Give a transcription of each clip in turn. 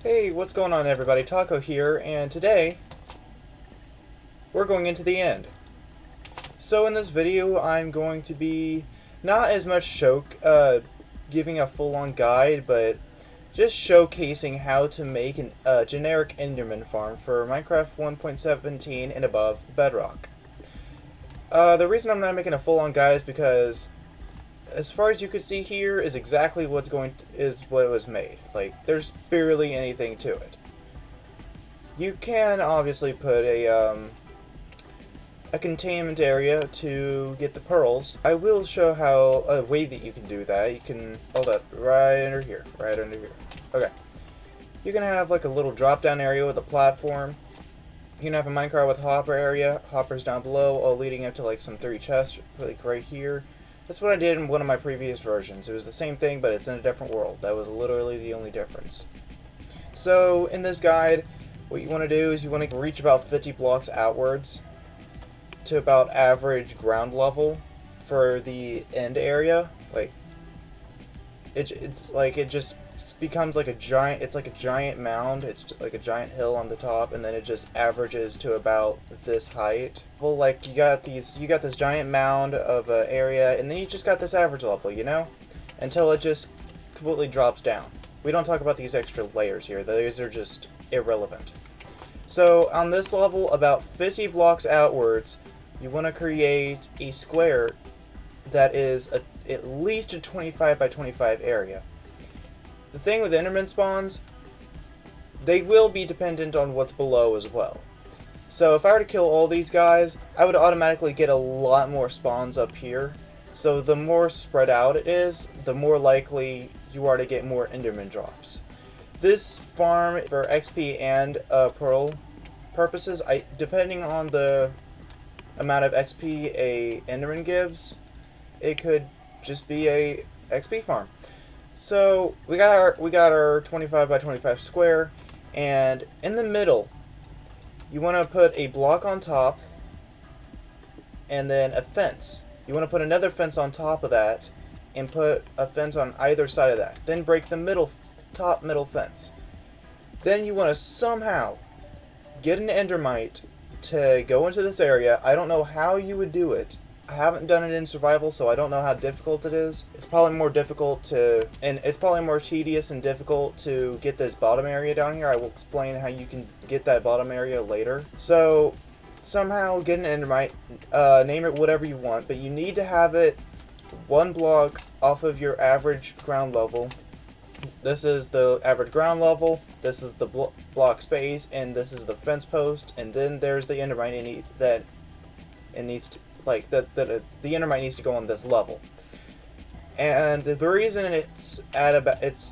Hey, what's going on everybody? Taco here, and today we're going into the end. So in this video I'm going to be not as much giving a full-on guide, but just showcasing how to make a generic Enderman farm for Minecraft 1.17 and above Bedrock. The reason I'm not making a full-on guide is because as far as you can see here is exactly what was made. Like, there's barely anything to it. You can obviously put a containment area to get the pearls. I will show how a way that you can do that. You can hold up right under here, right under here. Okay. You can have like a little drop down area with a platform. You can have a minecart with a hopper area, hoppers down below, all leading up to like some 3 chests, like right here. That's what I did in one of my previous versions. It was the same thing, but it's in a different world. That was literally the only difference. So in this guide, what you want to do is you want to reach about 50 blocks outwards to about average ground level for the end area. Like it just becomes like a giant. It's like a giant mound. It's like a giant hill on the top, and then it just averages to about this height. Well, like you got this giant mound of an area, and then you just got this average level, you know, until it just completely drops down. We don't talk about these extra layers here. These are just irrelevant. So on this level, about 50 blocks outwards, you want to create a square that is at least a 25 by 25 area. The thing with Enderman spawns, they will be dependent on what's below as well. So if I were to kill all these guys, I would automatically get a lot more spawns up here. So the more spread out it is, the more likely you are to get more Enderman drops. This farm, for XP and Pearl purposes, depending on the amount of XP a Enderman gives, it could just be a XP farm. So we got our 25 by 25 square, and in the middle you want to put a block on top and then a fence. You want to put another fence on top of that and put a fence on either side of that. Then break the top middle fence. Then you want to somehow get an Endermite to go into this area. I don't know how you would do it. I haven't done it in survival, so I don't know how difficult it is. It's probably more tedious and difficult to get this bottom area down here. I will explain how you can get that bottom area later. So somehow get an Endermite, name it whatever you want, but you need to have it 1 block off of your average ground level. This is the average ground level, this is the block space, and this is the fence post, and then there's the Endermite the Endermite needs to go on this level. And the reason it's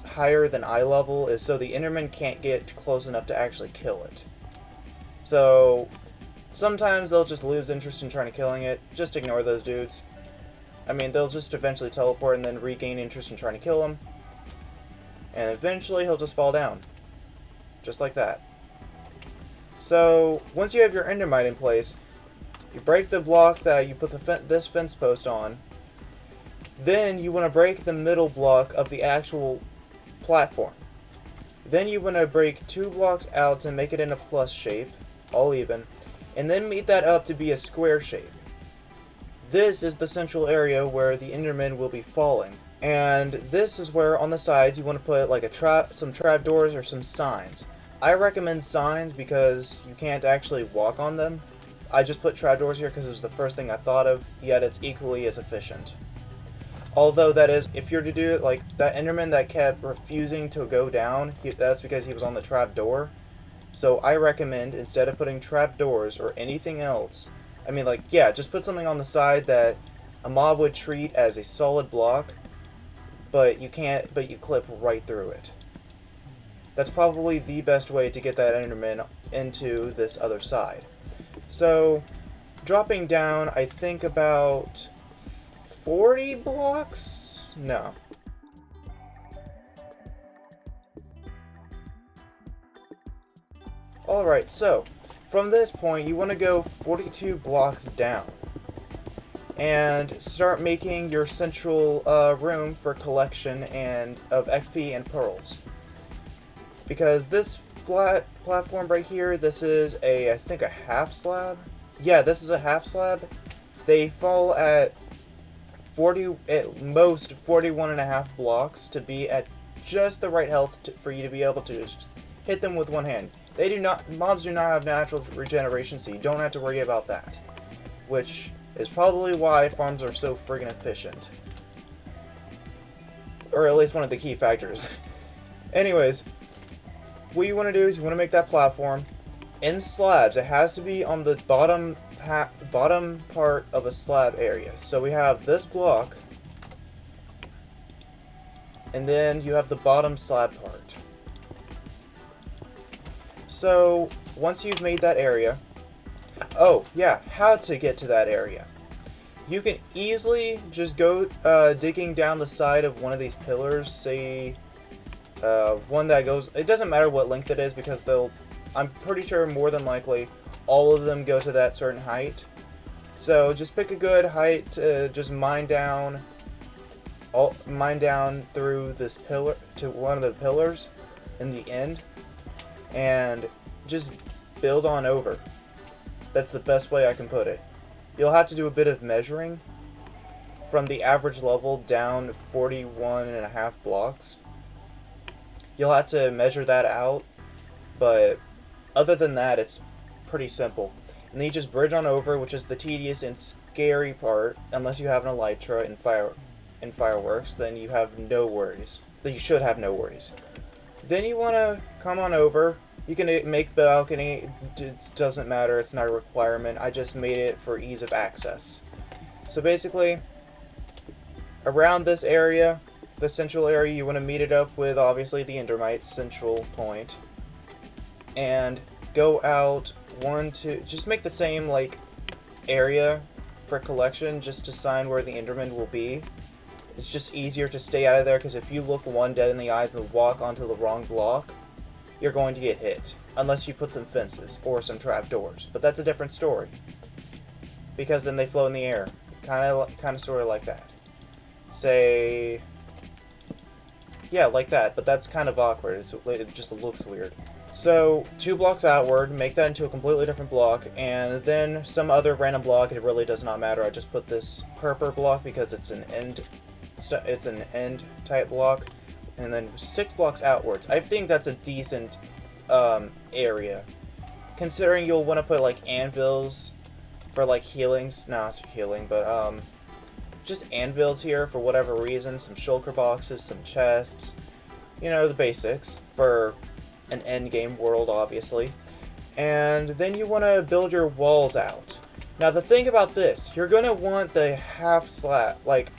higher than eye level is so the Enderman can't get close enough to actually kill it. So sometimes they'll just lose interest in trying to killing it. Just ignore those dudes. I mean, they'll just eventually teleport and then regain interest in trying to kill him. And eventually he'll just fall down. Just like that. So once you have your Endermite in place, you break the block that you put this fence post on. Then you want to break the middle block of the actual platform. Then you want to break 2 blocks out to make it in a plus shape, all even, and then meet that up to be a square shape. This is the central area where the Enderman will be falling. And this is where on the sides you want to put like some trapdoors or some signs. I recommend signs because you can't actually walk on them. I just put trapdoors here because it was the first thing I thought of, yet it's equally as efficient. Although that is, if you're to do it like that Enderman that kept refusing to go down, that's because he was on the trapdoor. So I recommend, instead of putting trapdoors or anything else, I mean, like, yeah, just put something on the side that a mob would treat as a solid block, but you clip right through it. That's probably the best way to get that Enderman into this other side. So, dropping down, I think about 40 blocks? No. Alright, so, from this point, you want to go 42 blocks down. And start making your central room for collection of XP and pearls. because this flat platform right here, this is I think a half slab. Yeah, this is a half slab. They fall at at most 41.5 blocks to be at just the right health for you to be able to just hit them with one hand. Mobs do not have natural regeneration, so you don't have to worry about that. Which is probably why farms are so friggin' efficient. Or at least one of the key factors. Anyways, what you want to do is you want to make that platform in slabs. It has to be on the bottom part of a slab area. So we have this block, and then you have the bottom slab part. So once you've made that area, oh yeah, how to get to that area. You can easily just go digging down the side of one of these pillars, say one that goes, it doesn't matter what length it is because I'm pretty sure more than likely all of them go to that certain height. So just pick a good height to just mine down through this pillar to one of the pillars in the end and just build on over. That's the best way I can put it. You'll have to do a bit of measuring from the average level down 41.5 blocks. You'll have to measure that out, but other than that, it's pretty simple. And then you just bridge on over, which is the tedious and scary part. Unless you have an elytra and fireworks, then you have no worries. Then you should have no worries. Then you want to come on over. You can make the balcony. It doesn't matter. It's not a requirement. I just made it for ease of access. So basically, around this area, the central area, you want to meet it up with obviously the Endermite central point, and go out just make the same like area for collection, just to sign where the Enderman will be. It's just easier to stay out of there because if you look one dead in the eyes and walk onto the wrong block, you're going to get hit unless you put some fences or some trapdoors. But that's a different story because then they float in the air, kind of sort of like that. Say. Yeah, like that, but that's kind of awkward. It just looks weird. So, 2 blocks outward, make that into a completely different block, and then some other random block. It really does not matter. I just put this purple block because it's an end type block, and then 6 blocks outwards. I think that's a decent area, considering you'll want to put like anvils for like healings. No, it's healing, but just anvils here for whatever reason, some shulker boxes, some chests, you know, the basics for an endgame world, obviously. And then you want to build your walls out. Now the thing about this, you're going to want the half slab, like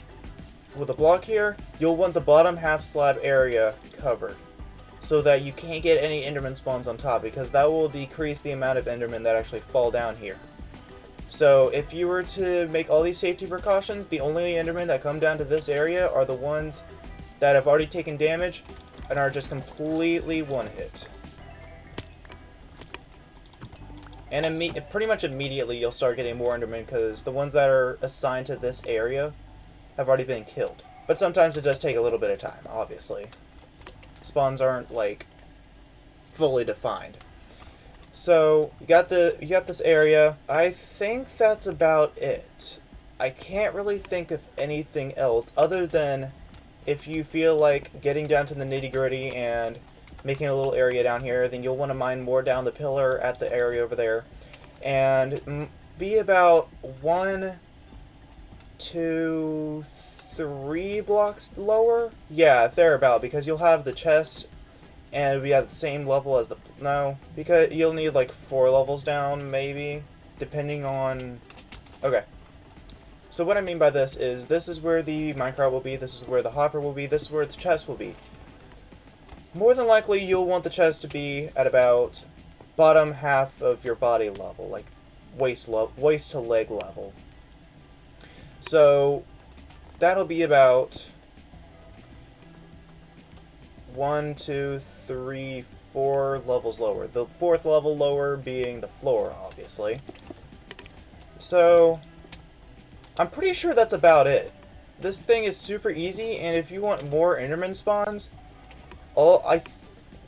with a block here, you'll want the bottom half slab area covered so that you can't get any Enderman spawns on top, because that will decrease the amount of Endermen that actually fall down here. So if you were to make all these safety precautions, the only Endermen that come down to this area are the ones that have already taken damage and are just completely one hit. And pretty much immediately you'll start getting more Endermen because the ones that are assigned to this area have already been killed. But sometimes it does take a little bit of time, obviously. Spawns aren't like fully defined. So you got this area. I think that's about it. I can't really think of anything else other than if you feel like getting down to the nitty-gritty and making a little area down here, then you'll want to mine more down the pillar at the area over there, and be about 1, 2, 3 blocks lower. Yeah, thereabout, because you'll have the chest. And it'll be at the same level as because you'll need like 4 levels down, maybe, depending on. Okay. So what I mean by this is where the minecart will be, this is where the hopper will be, this is where the chest will be. More than likely, you'll want the chest to be at about bottom half of your body level, like waist to leg level. So that'll be about 1, 2, 3, 4 levels lower. The 4th level lower being the floor, obviously. So I'm pretty sure that's about it. This thing is super easy, and if you want more Enderman spawns,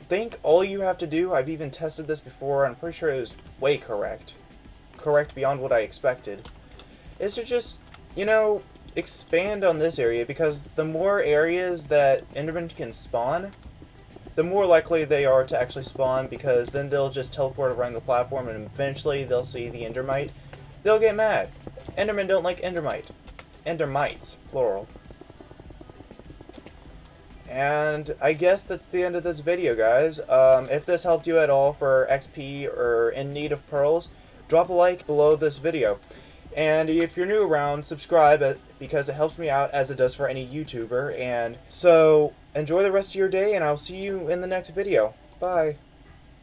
think all you have to do, I've even tested this before, I'm pretty sure it was way correct. Correct beyond what I expected. Is to just, you know, expand on this area, because the more areas that Enderman can spawn, the more likely they are to actually spawn, because then they'll just teleport around the platform and eventually they'll see the Endermite. They'll get mad. Endermen don't like Endermite. Endermites, plural. And I guess that's the end of this video, guys. If this helped you at all for XP or in need of pearls, drop a like below this video. And if you're new around, subscribe, because it helps me out as it does for any YouTuber. And so, enjoy the rest of your day, and I'll see you in the next video. Bye.